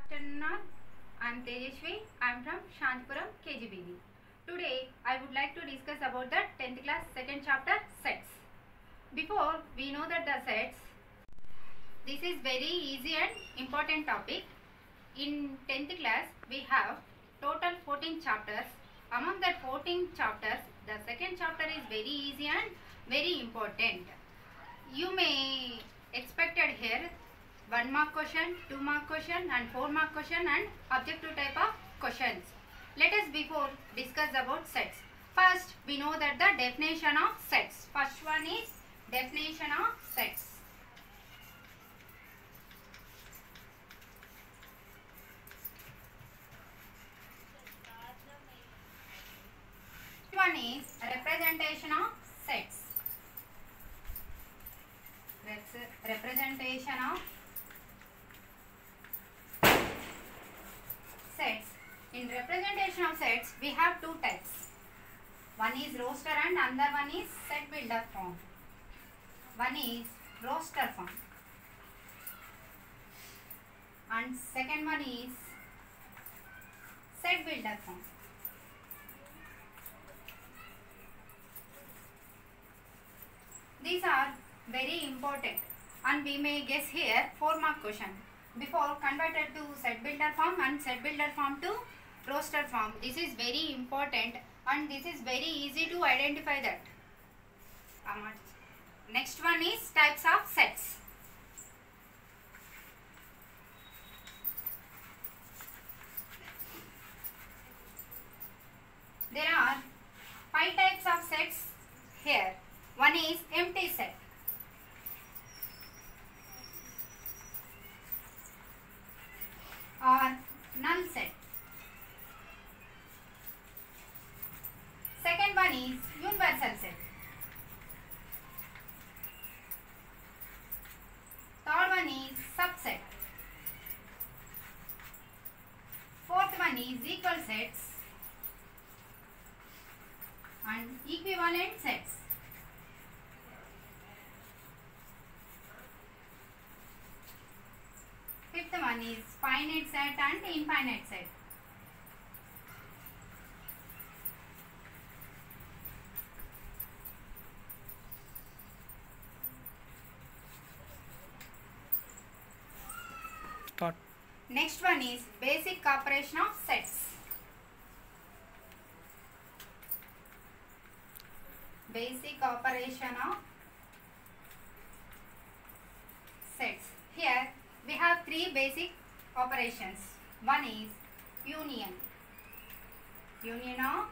afternoon. I am Tejashwi. I am from Shantipuram KGBV. Today I would like to discuss about the 10th class second chapter sets. Before we know that the sets, this is very easy and important topic. In 10th class we have total 14 chapters. Among that 14 chapters, the second chapter is very easy and very important. You may expected here 1 mark question, 2 mark question and 4 mark question and objective type of questions. Let us before discuss about sets. First we know that the definition of sets. First one is definition of sets. One is representation of sets. Representation of sets. In representation of sets, we have two types. One is roster and another one is set builder form. One is roster form and second one is set builder form. These are very important and we may guess here 4 mark question. Before converted to set builder form and set builder form to roster form. This is very important and this is very easy to identify that. Next one is types of sets. There are 5 types of sets here. One is empty set. Or null set. Second one is universal set. Third one is subset. Fourth one is equal sets and equivalent sets. Fifth one is finite set and infinite set. Start. Next one is basic operation of sets. Basic operation of sets. Here we have 3 basic operations. One is union. Union of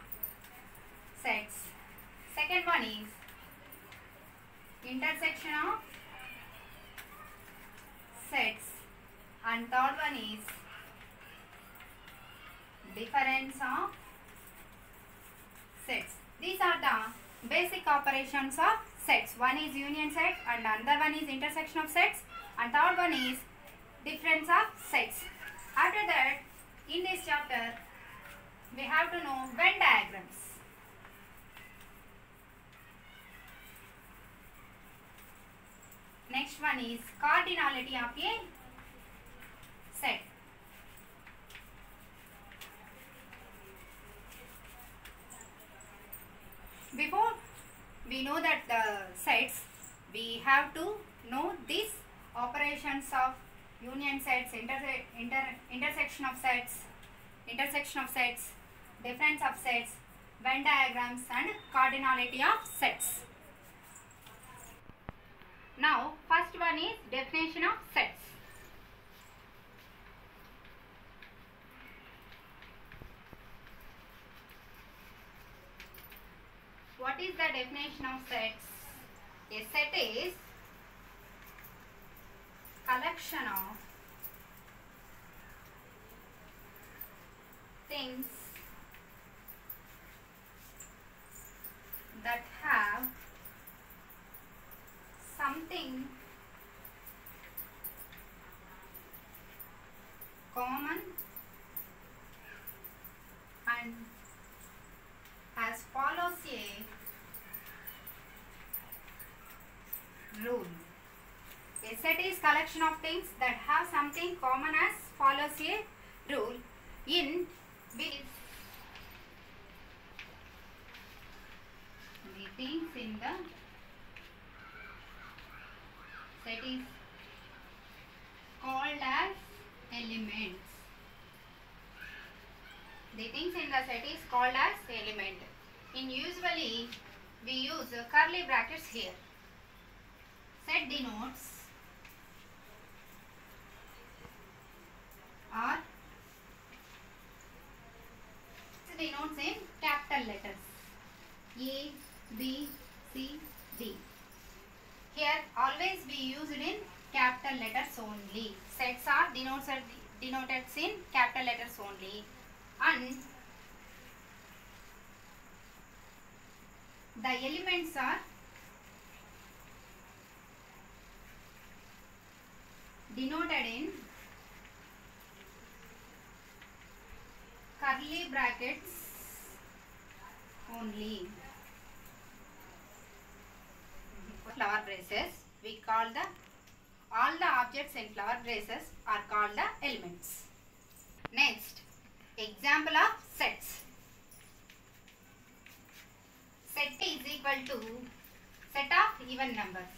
sets. Second one is intersection of sets. And third one is difference of sets. These are the basic operations of sets. One is union set and another one is intersection of sets and third one is difference of sets. After that, in this chapter, we have to know Venn diagrams. Next one is cardinality of a set. Before we know that the sets, we have to know these operations of union sets, intersection of sets, difference of sets, Venn diagrams and cardinality of sets. Now first one is definition of sets. What is the definition of sets? A set is collection of things that have something common and as follows a rule. A A set is collection of things that have something common as follows a rule. In which the things in the set is called as elements. The things in the set is called as element. In usually we use curly brackets here. Set denotes in capital letters A, B, C, D. Here always we use it in capital letters only. Sets are denoted in capital letters only, and the elements are denoted in curly brackets only. Flower braces, we call all the objects in flower braces are called the elements. Next, example of sets. Set is equal to set of even numbers.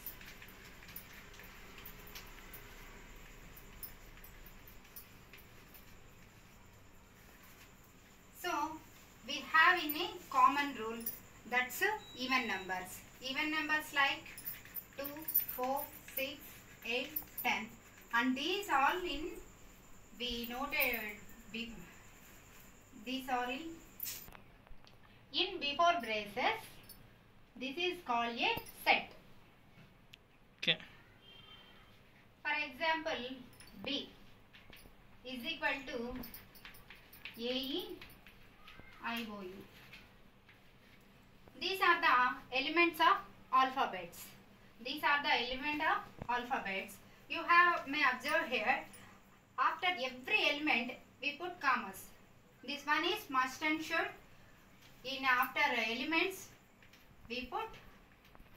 So we have in a common rule, that's even numbers. Even numbers like 2, 4, 6, 8, 10, and these all in we noted these are in before braces. This is called a set. Okay. For example, B is equal to AE IOU. These are the elements of alphabets. These are the element of alphabets. You may observe here, after every element we put commas. This one is must and should. In after elements we put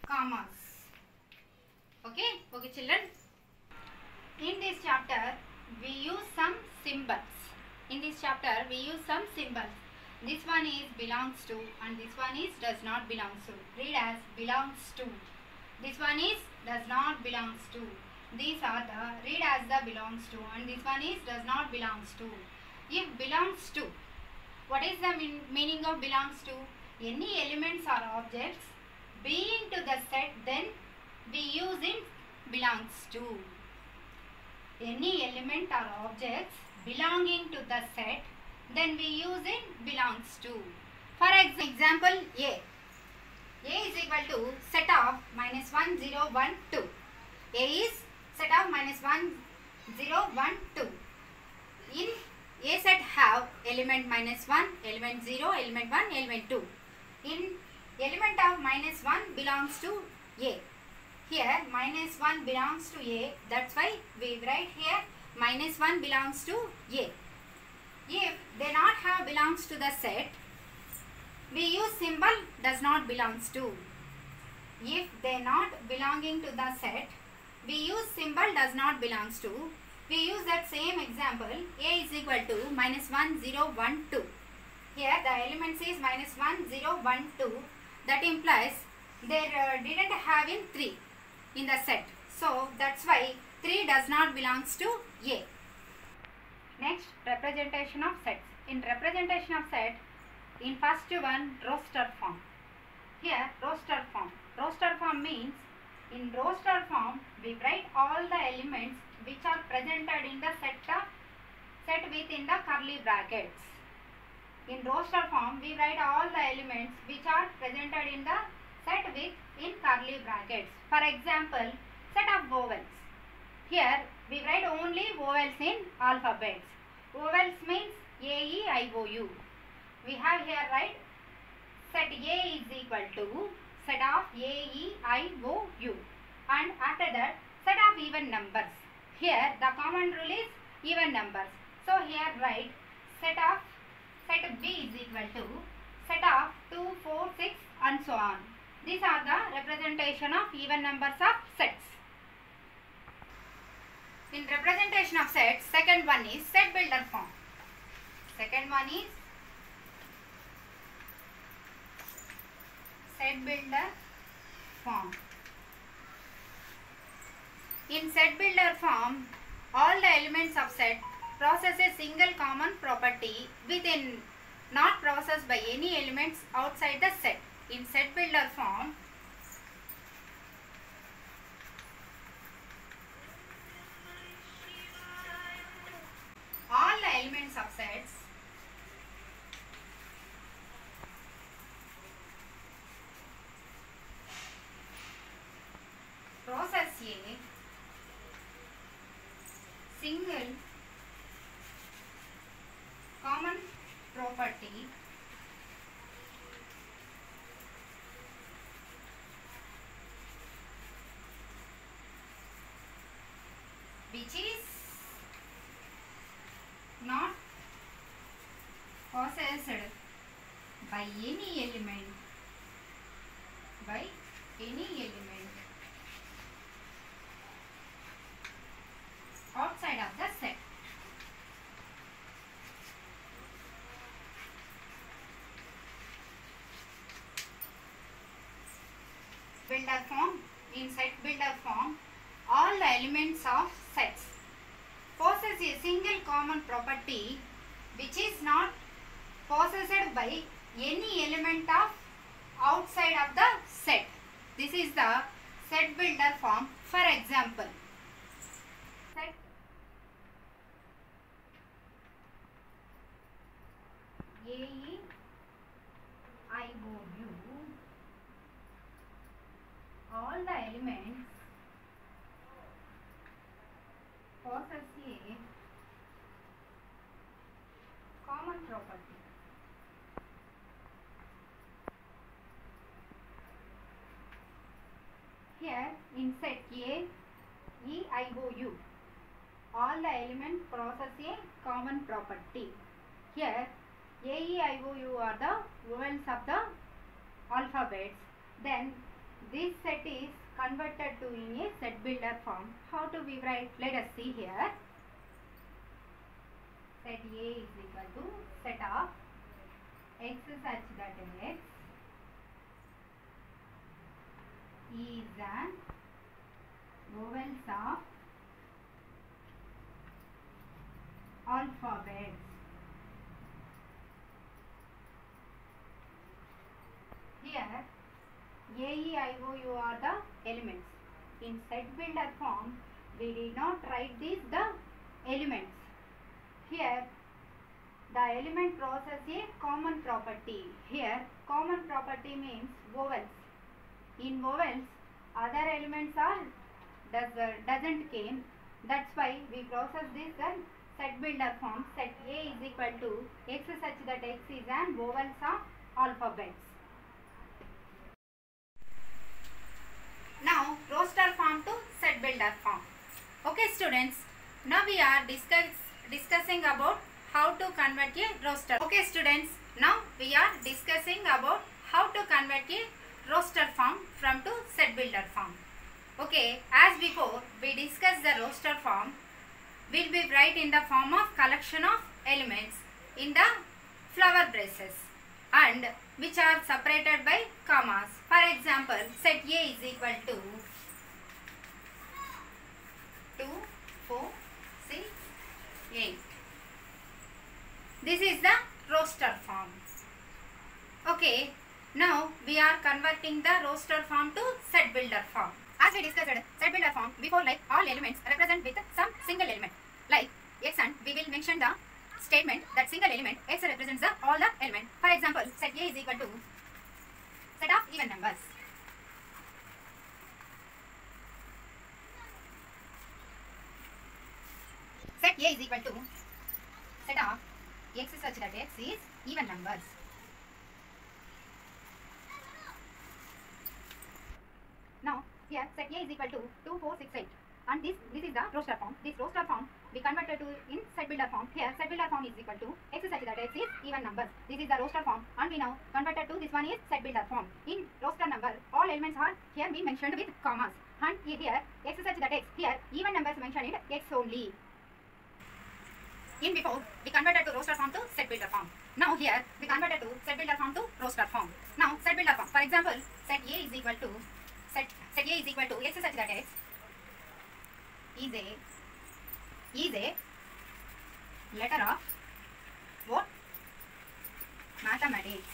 commas. Okay children. In this chapter we use some symbols. This one is belongs to and this one is does not belongs to. Read as belongs to. This one is does not belongs to. These are the read as the belongs to, and this one is does not belongs to. If belongs to, what is the meaning of belongs to? Any elements or objects being to the set, then we use in belongs to. Any element or objects belonging to the set, then we use in belongs to. For example, A. A is equal to set of minus 1, 0, 1, 2. A is set of minus 1, 0, 1, 2. In A set have element minus 1, element 0, element 1, element 2. In element of minus 1 belongs to A. Here minus 1 belongs to A. That's why we write here minus 1 belongs to A. If they not have belongs to the set, we use symbol does not belongs to. If they not belonging to the set, we use symbol does not belongs to. We use that same example. A is equal to minus 1, 0, 1, 2. Here the elements is minus 1, 0, 1, 2. That implies they didn't have in 3 in the set. So that's why 3 does not belongs to A. Next, representation of sets. In representation of set, in first one, roster form. Here roster form. Roster form means in roster form we write all the elements which are presented in the set within the curly brackets. In roster form we write all the elements which are presented in the set in curly brackets. For example, set of vowels. Here we write only vowels in alphabets. Vowels means A, E, I, O, U. We have here right set A is equal to set of A, E, I, O, U, and after that set of even numbers. Here the common rule is even numbers. So here write set B is equal to set of 2, 4, 6 and so on. These are the representation of even numbers of sets. In representation of sets, second one is set builder form. Second one is set builder form. In set builder form, all the elements of set process a single common property within, not processed by any elements outside the set. In set builder form, all the elements of sets process a single common property which is not possessed by any element outside of the set. Builder form. In set builder form, all the elements of sets possess a single common property which is not possessed by any element of outside of the set. This is the set builder form. For example, set AE IOU, all the elements possess a common property. Here in set A, E, I, O, U, all the elements possess a common property. Here A, E, I, O, U are the vowels of the alphabets. Then this set is converted to in a set builder form. How to we write? Let us see here. Set A is equal to set of x such that x is an vowels of alphabets. Here A, E, I, O, U are the elements. In set builder form, we did not write these the elements. Here the element possess a common property. Here common property means vowels. In vowels, other elements are doesn't came. That's why we process this set builder form. Set A is equal to x such that x is an vowels of alphabets. Now roster form to set builder form. Okay students, now we are discussing about how to convert a roster. Okay students, now we are discussing about how to convert a roster form from to set builder form. Okay, as before we discussed the roster form will be write in the form of collection of elements in the flower braces and which are separated by commas. For example, set A is equal to 2, 4, 6, 8. This is the roster form. Okay, now we are converting the roster form to set builder form. As we discussed set builder form before, like all elements represent with some single element like x, and we will mention the statement that single element x represents the all the element. For example, set A is equal to set of even numbers. Set A is equal to set of x such that x is even numbers. Now here set A is equal to 2, 4, 6, 8. And this is the roster form. This roster form we converted to in set builder form. Here set builder form is equal to x such that x is even numbers. This is the roster form, and we now converted to this one is set builder form. In roster number, all elements are here be mentioned with commas. And here x such that x, here even numbers mentioned in x only. In before we converted to roster form to set builder form. Now here we converted to set builder form to roster form. Now set builder form. For example, set A is equal to set A is equal to x such that x is a letter of what? Mathematics.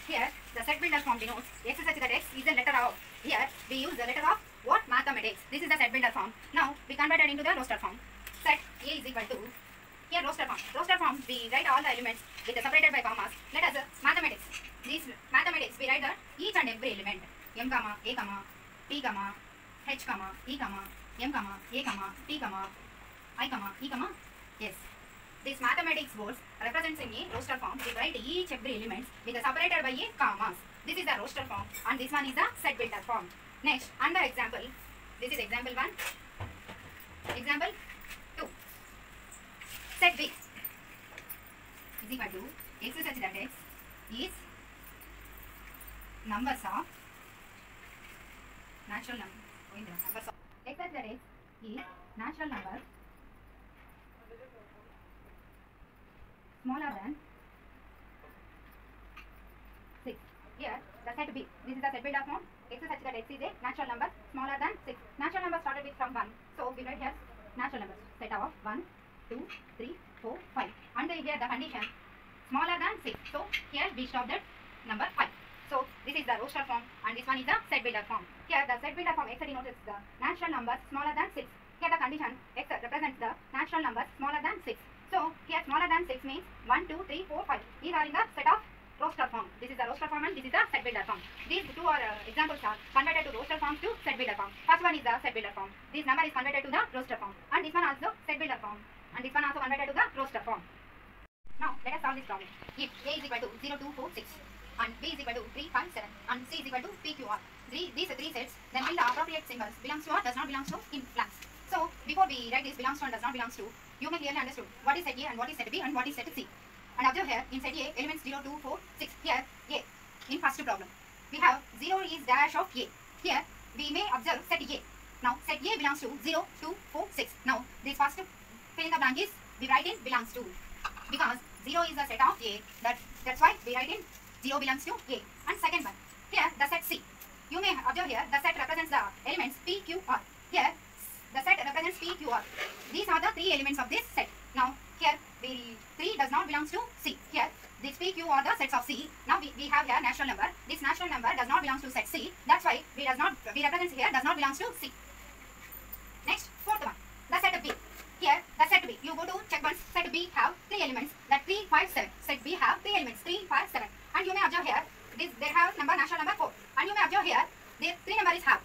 Here the set builder form denotes x such that x is a letter of. Here we use the letter of what? Mathematics. This is the set builder form. Now we converted into the roster form. Set A is equal to, here roster form. Roster form we write all the elements with separated by commas. Let us mathematics. These mathematics we write the each and every element m, a, p, h, e, m, a, t, i, e, s. This mathematics words represents in a roster form. We write each every element with separated by a commas. This is the roster form and this one is the set builder form. Next, under example, this is example 1. Example 2. Set B is equal to x such that x is numbers of natural numbers of x such that x is natural numbers smaller than 6. Here the set B, this is the set builder form. X such that x is a natural number smaller than 6. Natural number started with from 1. So we write here natural numbers set of 1, 2, 3, 4, 5. And here the condition smaller than 6. So here we stopped at number 5. So this is the roster form and this one is the set builder form. Here the set builder form x denotes the natural numbers smaller than 6. Here the condition x represents the natural numbers smaller than 6. So here smaller than 6 means 1, 2, 3, 4, 5. These are in the set of roster form. This is the roster form and this is the set builder form. These two are examples are converted to roster form to set builder form. First one is the set builder form. This number is converted to the roster form and this one also set builder form and this one also converted to the roster form. Now let us solve this problem. If a is equal to 0, 2, 4, 6 and b is equal to 3, 5, 7 and c is equal to p, q, r. These three sets, then fill the appropriate symbols belongs to or does not belong to in blanks. So before we write this belongs to and does not belongs to, you may clearly understood what is set A and what is set B and what is set C. And observe here in set A elements 0, 2, 4, 6. Here A in first problem we have 0 is dash of A. Here we may observe set A. Now set A belongs to 0, 2, 4, 6. Now this first fill in the blank is we write in belongs to, because 0 is the set of A. That's why we write in 0 belongs to A. And second one, here the set C. You may observe here the set represents the elements P, Q, R. Here the set represents P, Q, R. These are the three elements of this set. Now here 3 does not belongs to C. Here this P, Q are the sets of C. Now we have here natural number. This natural number does not belongs to set C. That's why we represents here does not belongs to C. Next, fourth one, the set B. Here the set B. You go to check once. Set B have 3 elements. That 3, 5, 7. Set B have 3 elements. 3, 5, 7. And you may observe here they have number natural number 4. And you may observe here the 3 number is have.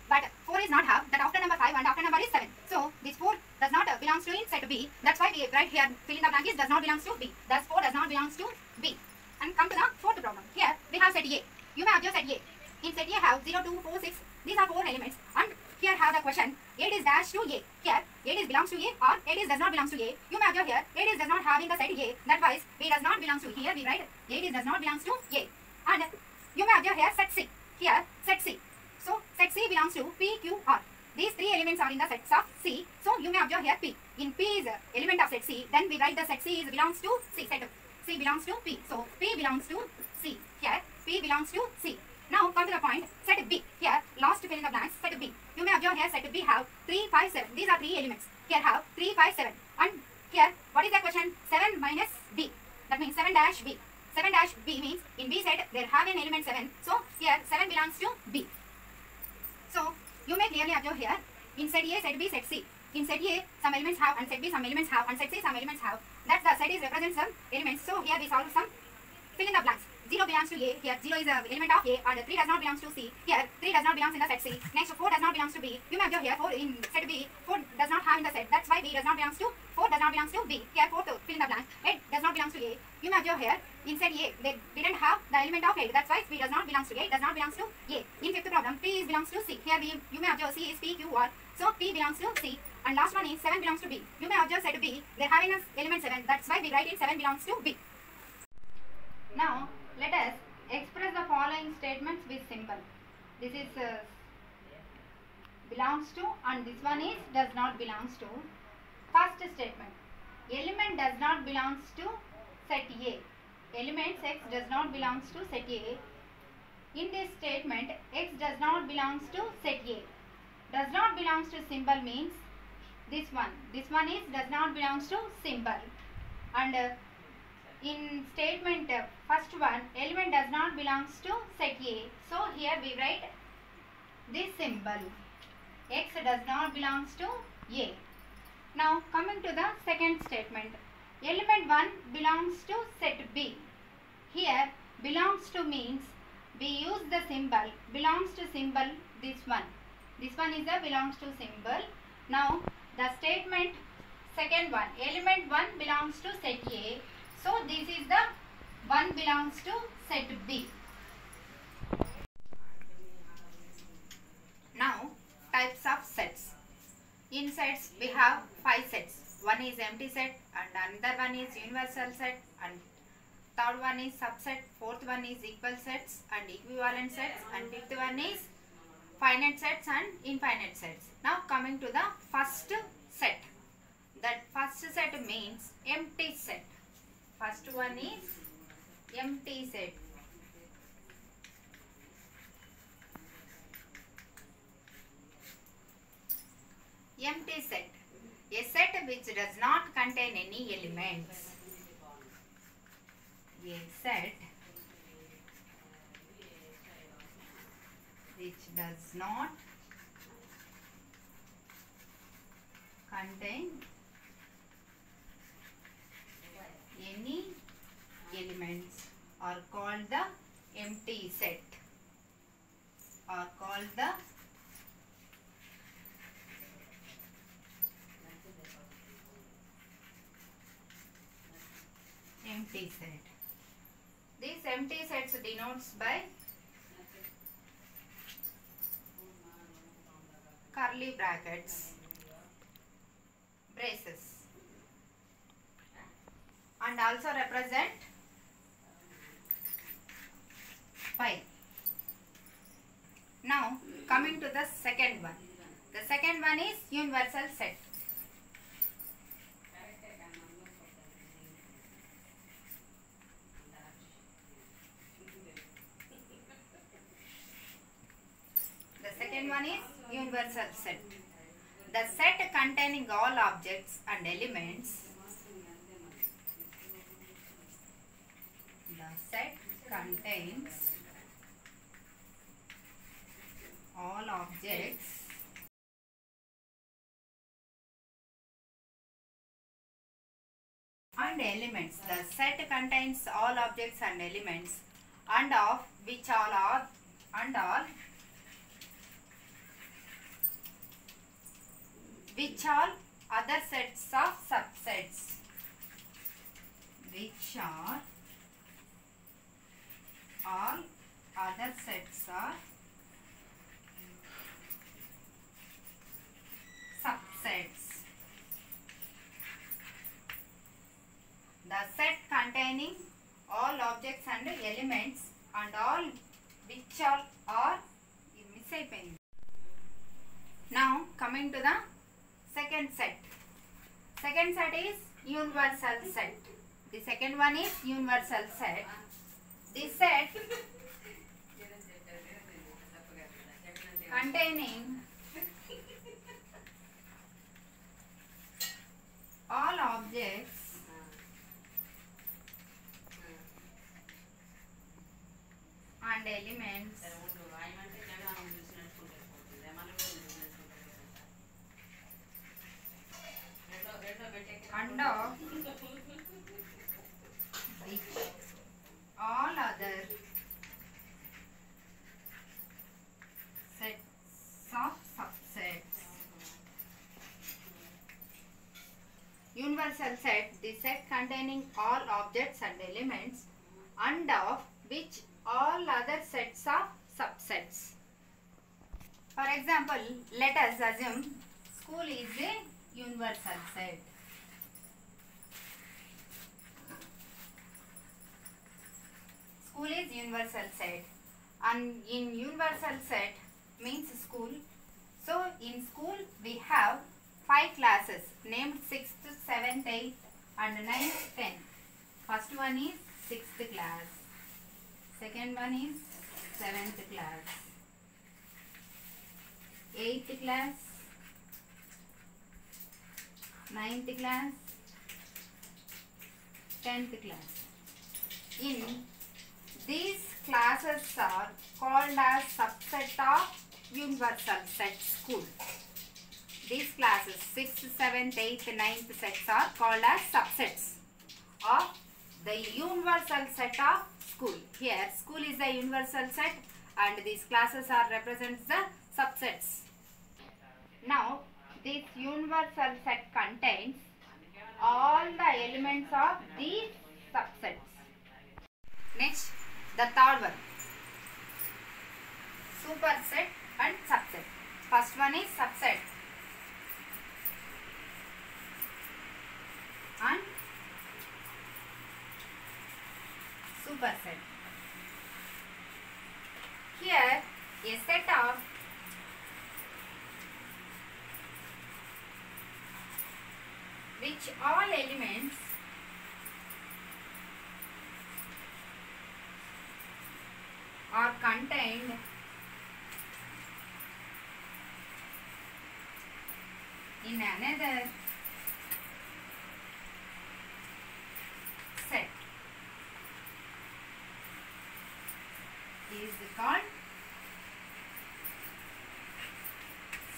But 4 is not have. That after number 5 and after number is 7. So this 4 does not belongs to in set B. That's why we write here fill in the blank is does not belongs to B. Thus 4 does not belongs to B. And come to the fourth problem. Here we have set A. You may observe set A. In set A have 0, 2, 4, 6. These are 4 elements. And here have the question. A is dash to A. Here A is belongs to A or A is does not belongs to A. You may observe here A is does not have in the set A. That wise B does not belongs to. Here we write A is does not belongs to A. And you may observe here set C. Here set C. So set C belongs to P, Q, R. These 3 elements are in the sets of C. So you may observe here P. In P is element of set C. Then we write the set C is belongs to C. Set C belongs to P. So P belongs to C. Here P belongs to C. Now come to the point. Set B. Here last fill in the blanks. Set B. You may observe here set B have 3, 5, 7. These are 3 elements. Here have 3, 5, 7. And here what is the question? 7 minus B. That means 7 dash B. 7 dash B means in B set there have an element 7. So here 7 belongs to B. So you may clearly observe here in set A, set B, set C. In set A some elements have and set B some elements have and set C some elements have. That the set is represents some elements. So here we solve some fill in the blanks. 0 belongs to A. Here 0 is an element of A and 3 does not belongs to C. Here 3 does not belongs in the set C. Next 4 does not belongs to B. You may observe here 4 in set B. 4 does not have in the set. That's why B does not belongs to 4 does not belongs to B. Here 4 to fill in the blank. 8 does not belongs to A. You may observe here in set A they didn't have the element of 8. That's why B does not belongs to A. Does not belongs to A. In fifth problem P is belongs to C. Here you may observe C is P, Q, R. So P belongs to C. And last one is 7 belongs to B. You may observe set B. They're having an element 7. That's why we write in 7 belongs to B. Now let us express the following statements with symbol. This is belongs to, and this one is does not belongs to. First statement, element does not belongs to set A. Element X does not belongs to set A. In this statement, X does not belongs to set A. Does not belongs to symbol means this one. This one is does not belongs to symbol. And in statement first one, element does not belongs to set A. So here we write this symbol. X does not belongs to A. Now coming to the second statement, element 1 belongs to set B. Here belongs to means we use the symbol belongs to symbol this one. This one is a belongs to symbol. Now the statement second one, element 1 belongs to set A. So this is the 1 belongs to set B. Now types of sets. In sets we have 5 sets. One is empty set and another one is universal set and third one is subset, fourth one is equal sets and equivalent sets and fifth one is finite sets and infinite sets. Now coming to the first set. That first set means empty set. First one is empty set. Empty set. A set which does not contain any elements. A set which does not contain any elements are called the empty set. Are called the empty set. These empty sets denotes by curly brackets, braces, and also represent by. Now coming to the second one. The second one is universal set. Second one is universal set. The set containing all objects and elements. The set contains all objects and elements. The set contains all objects and elements and of which all are and all which all other sets of subsets, which are all other sets of subsets. The set containing all objects and elements and all which all are miss. Now coming to the second set. Second set is universal set. The second one is universal set. This set containing all objects and elements and of which all other sets of subsets. Universal set, the set containing all objects and elements and of which all other sets of subsets. For example, let us assume school is a universal set. School is universal set, and in universal set means school. So in school we have 5 classes named 6th, 7th, 8th and 9th, 10th. First one is 6th class. Second one is 7th class. 8th class. 9th class. 10th class. In these classes are called as subset of universal set school. These classes 6th, 7th, 8th, 9th sets are called as subsets of the universal set of school. Here school is the universal set and these classes are represents the subsets. Now this universal set contains all the elements of these subsets. Next, the third one, superset and subset. First one is subset and superset. Here a set of which all elements are contained in another set is called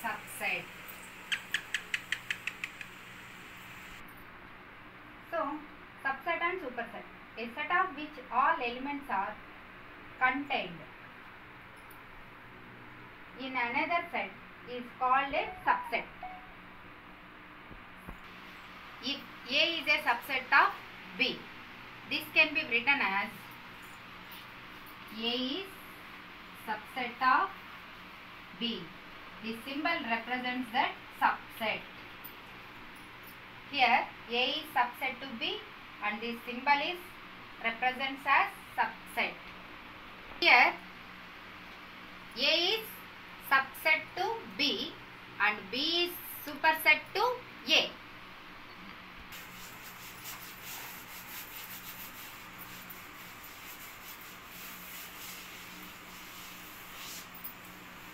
subset. So, subset and superset, a set of which all elements are contained in another set is called a subset. If A is a subset of B, this can be written as A is subset of B. The symbol represents that subset. Here A is subset to B and this symbol is represents as subset. Here A is subset to B and B is superset to A.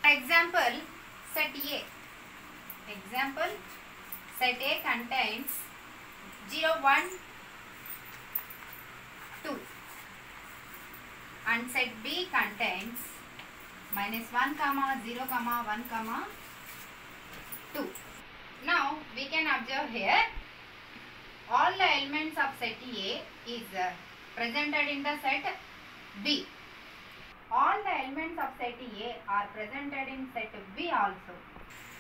Example, set A. Example, set A contains 0, 1, 2 and set B contains -1, 0, 1, 2. Now we can observe here all the elements of set A is presented in the set B. All the elements of set A are presented in set B also.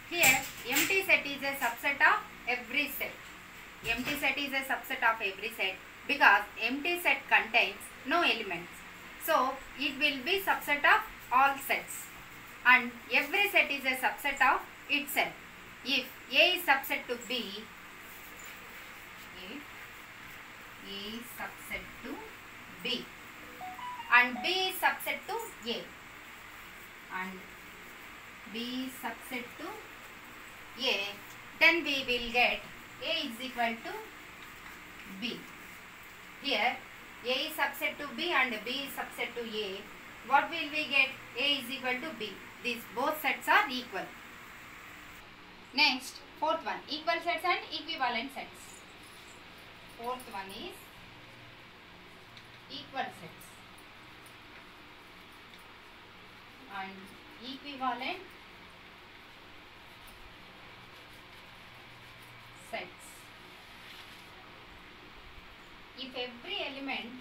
Here empty set is a subset of every set. Empty set is a subset of every set because empty set contains no elements. So it will be subset of all sets and every set is a subset of itself. If A is subset to B, if A is subset to B and B is subset to A and B is subset to A, then we will get A is equal to B. Here A is subset to B and B is subset to A. What will we get? A is equal to B. These both sets are equal. Next, fourth one, equal sets and equivalent sets. Fourth one is equal sets and equivalent sets. If every element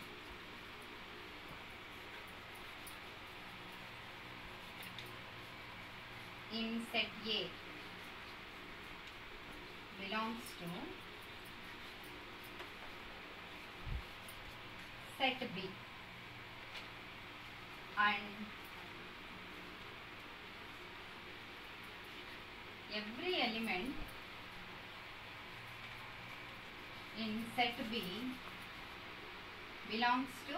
in set A belongs to set B and every element in set B belongs to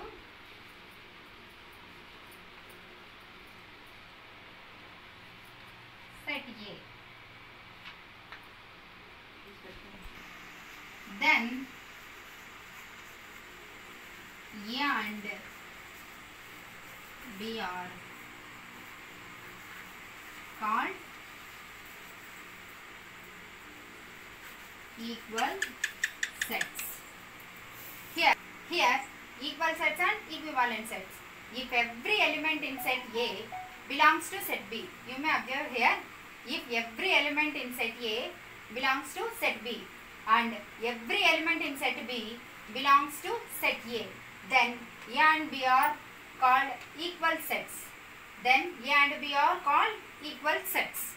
set A. Then A and B are called equal sets. Here equal sets and equivalent sets. If every element in set A belongs to set B, you may observe here, if every element in set A belongs to set B and every element in set B belongs to set A, then A and B are called equal sets. Then A and B are called equal sets.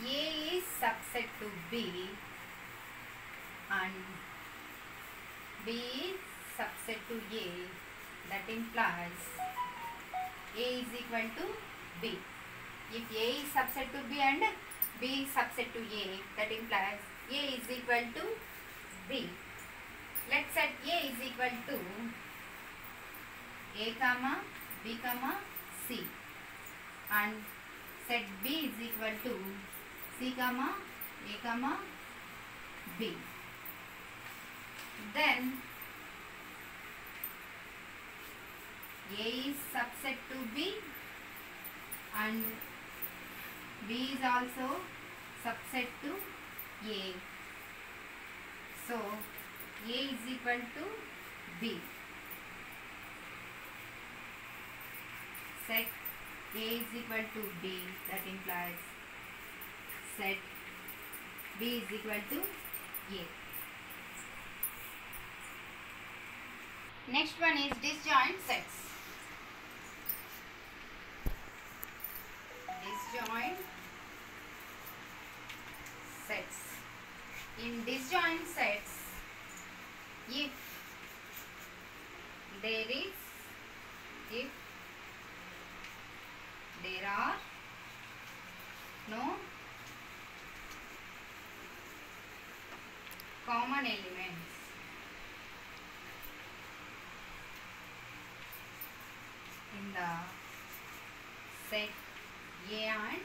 A is subset to B and B is subset to A. That implies A is equal to B. If A is subset to B and B is subset to A, that implies A is equal to B. Let's set A is equal to A comma B comma C and set B is equal to C comma A comma B. Then A is subset to B and B is also subset to A. So A is equal to B. Set A is equal to B, that implies set B is equal to A. Next one is disjoint sets. Disjoint sets. In disjoint sets, if there are no common elements in the set A and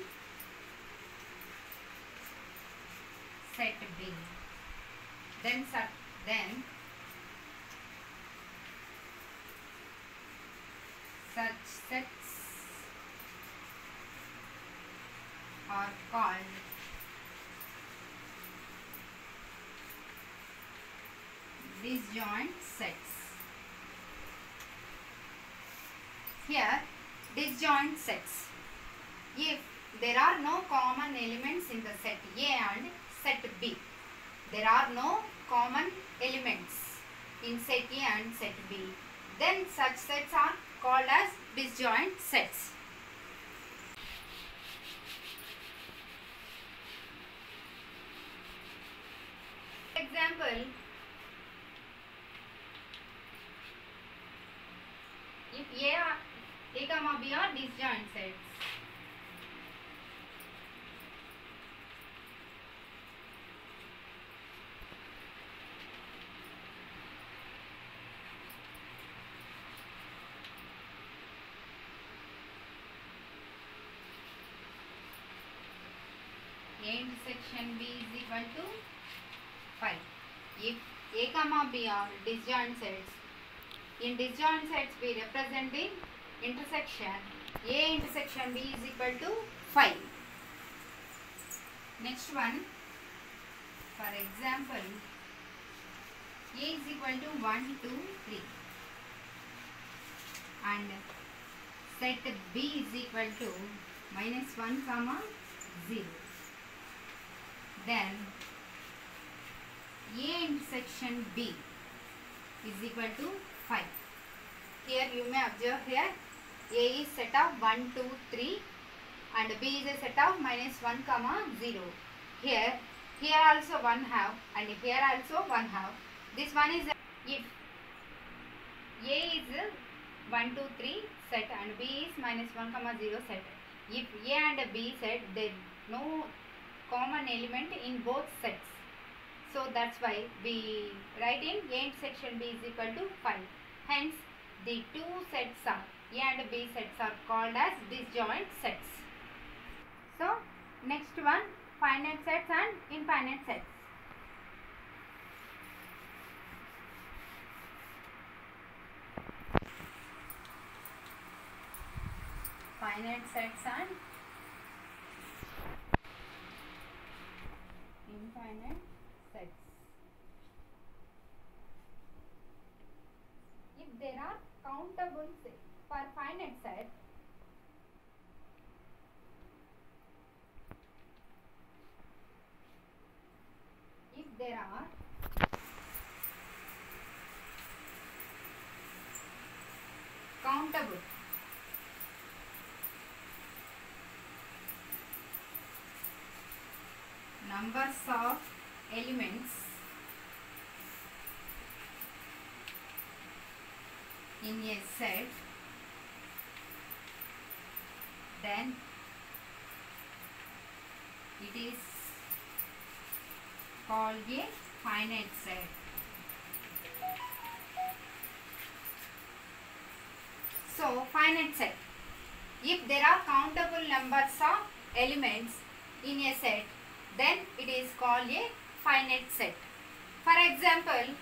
set B, then such sets are called disjoint sets. Here, disjoint sets. If there are no common elements in the set A and set B, there are no common elements in set A and set B, then such sets are called as disjoint sets. Example, if A comma B are disjoint sets, A intersection B is equal to 5. If A comma B are disjoint sets, in disjoint sets we represent the intersection A intersection B is equal to 5. Next one, for example, A is equal to 1, 2, 3 and set B is equal to -1, comma 0. Then A intersection B is equal to 5. Here you may observe here A is set of 1, 2, 3 and B is a set of -1, comma 0. Here also one have and here also one have. This one is if A is 1, 2, 3 set and B is -1, comma 0 set. If A and B set, there is no common element in both sets. So that's why we write in A intersection B is equal to 5. Hence, the two sets are A and B sets are called as disjoint sets. So next one, finite sets and infinite sets. Finite sets and infinite sets. If there are countable sets for finite set, if there are countable numbers of elements in a set, then it is called a finite set. So finite set, if there are countable numbers of elements in a set, then it is called a finite set. For example,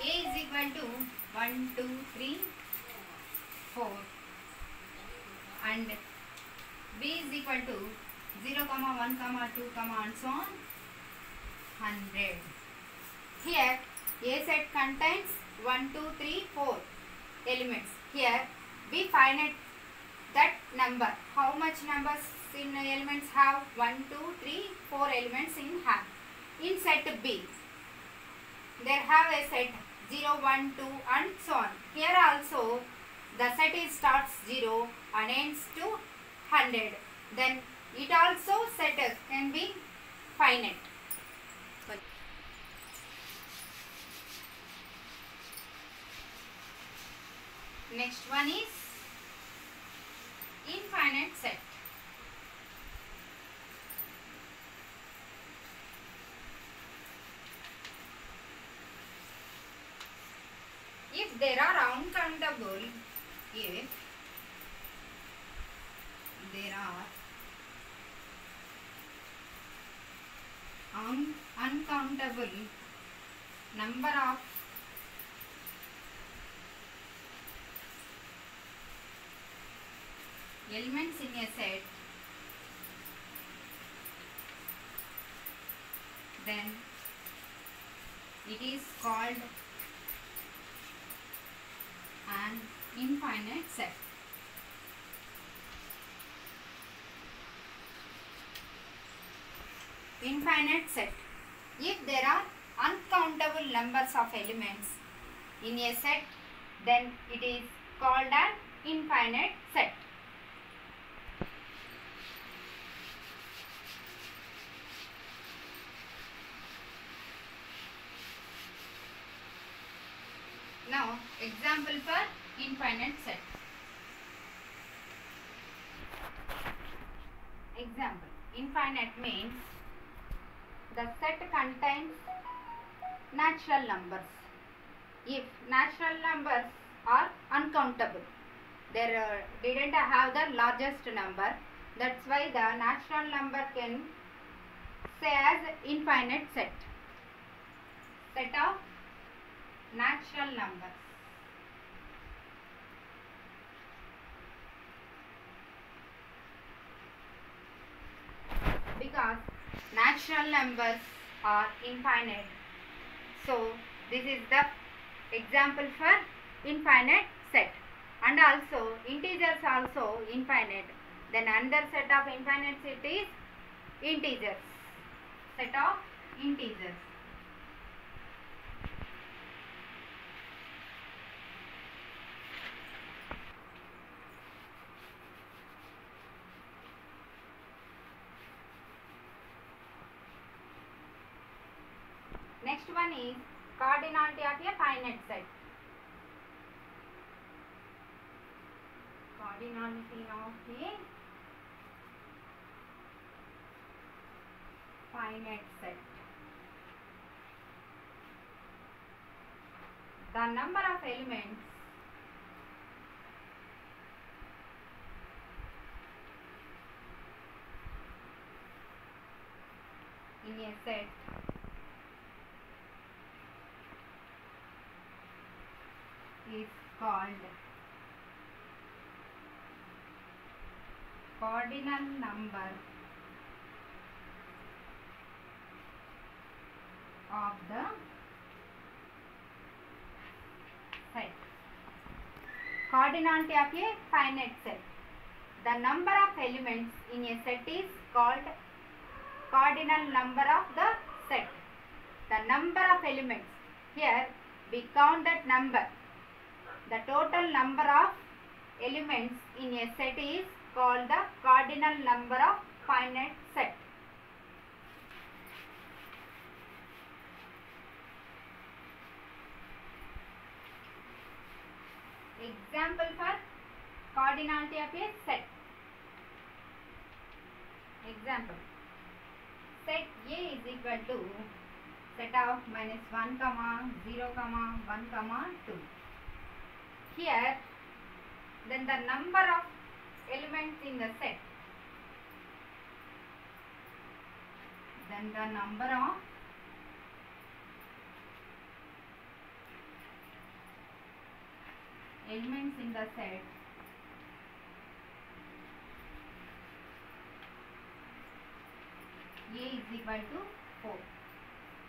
A is equal to 1, 2, 3, 4 and B is equal to 0, 1, 2 and so on 100. Here A set contains 1, 2, 3, 4 elements. Here we find it that number. How much numbers in elements have? 1, 2, 3, 4 elements in have. In set B, there have a set 0, 1, 2 and so on. Here also the set is starts 0 and ends to 100. Then it also set can be finite. Next one is infinite set. If there are uncountable, if there are uncountable number of elements in a set, then it is called an infinite set. Infinite set. If there are uncountable numbers of elements in a set, then it is called an infinite set. Now, example for infinite set. Example, infinite means the set contains natural numbers. If natural numbers are uncountable, they didn't have the largest number, that's why the natural number can say as infinite set. Set of natural numbers. Because natural numbers are infinite, so this is the example for infinite set. And also integers also infinite. Then another set of infinite set is integers. Set of integers. Next one is cardinality of a finite set. Cardinality of a finite set. The number of elements in a set is called cardinal number of the set. Cardinality of a finite set. The number of elements in a set is called cardinal number of the set. The number of elements. Here we count that number. The total number of elements in a set is called the cardinal number of finite set. Example for cardinality of a set. Example. Set A is equal to set of -1, 0, 1, 2. Here, then the number of elements in the set. Then the number of elements in the set A is equal to 4.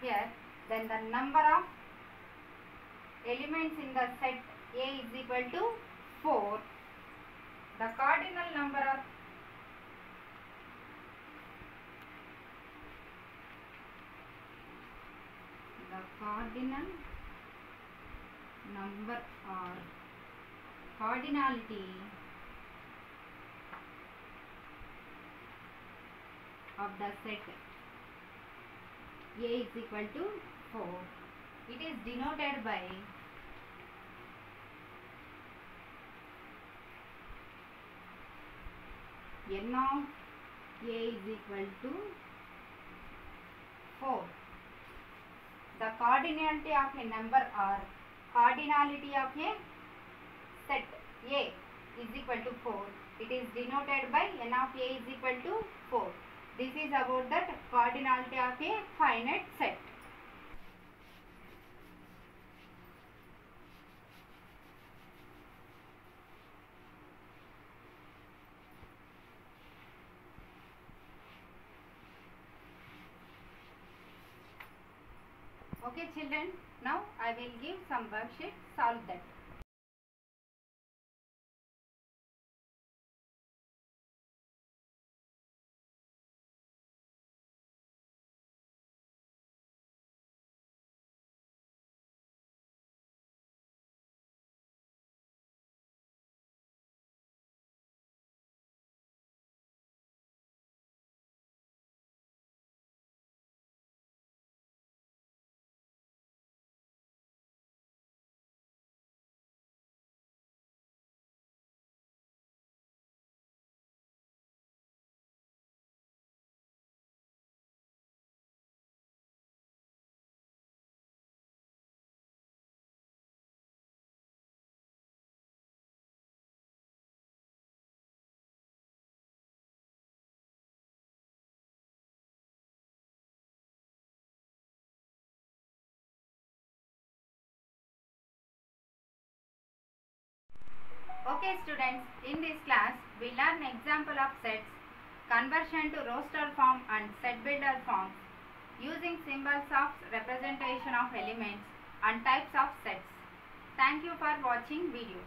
Here, then the number of elements in the set A is equal to 4. The cardinal number of or cardinality of the set A is equal to 4. It is denoted by n of A is equal to 4. The cardinality of a number or cardinality of a set A is equal to 4. It is denoted by n of A is equal to 4. This is about that cardinality of a finite set. Okay children, now I will give some worksheet, solve that. Okay students, in this class we learn example of sets, conversion to roster form and set builder forms, using symbols of representation of elements and types of sets. Thank you for watching video.